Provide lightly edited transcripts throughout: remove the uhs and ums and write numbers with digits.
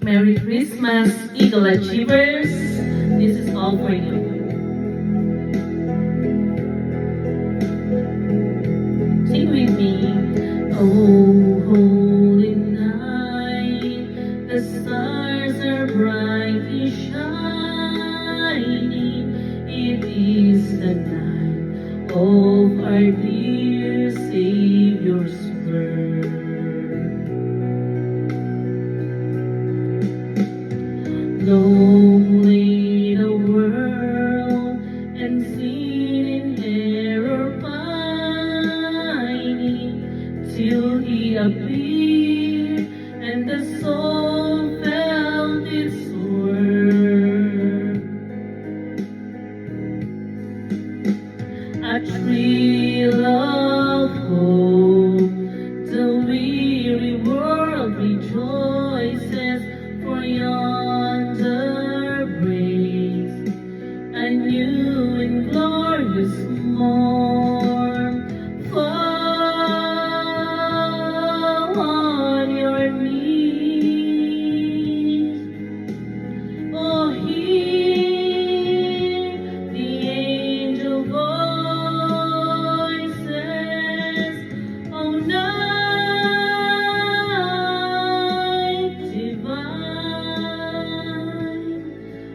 Merry Christmas, Eagle Achievers. This is all for you. Sing with me. Oh, holy night, the stars are brightly shining. It is the night of our dear Savior's birth. Long lay the world and sin in error pining, till he appeared and the soul felt its worth. A thrill of hope, the weary world rejoices, for yonder breaks a new and glorious morn. Fall on your knees, oh, hear the angel voices, oh, night divine,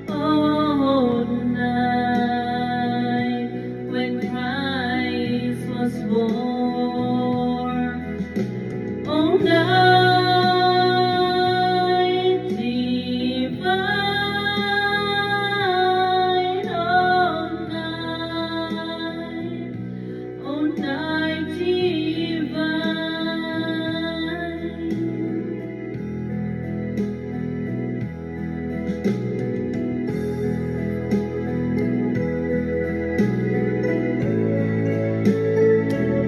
oh, night when Christ was born, oh, night divine, oh, night divine.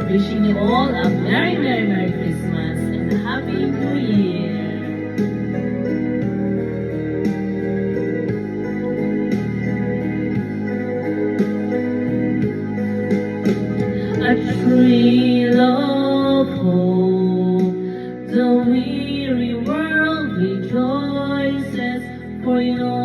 Wishing you all a Merry, Merry, Merry Christmas and a Happy New Year. A thrill of hope, the weary world rejoices, for your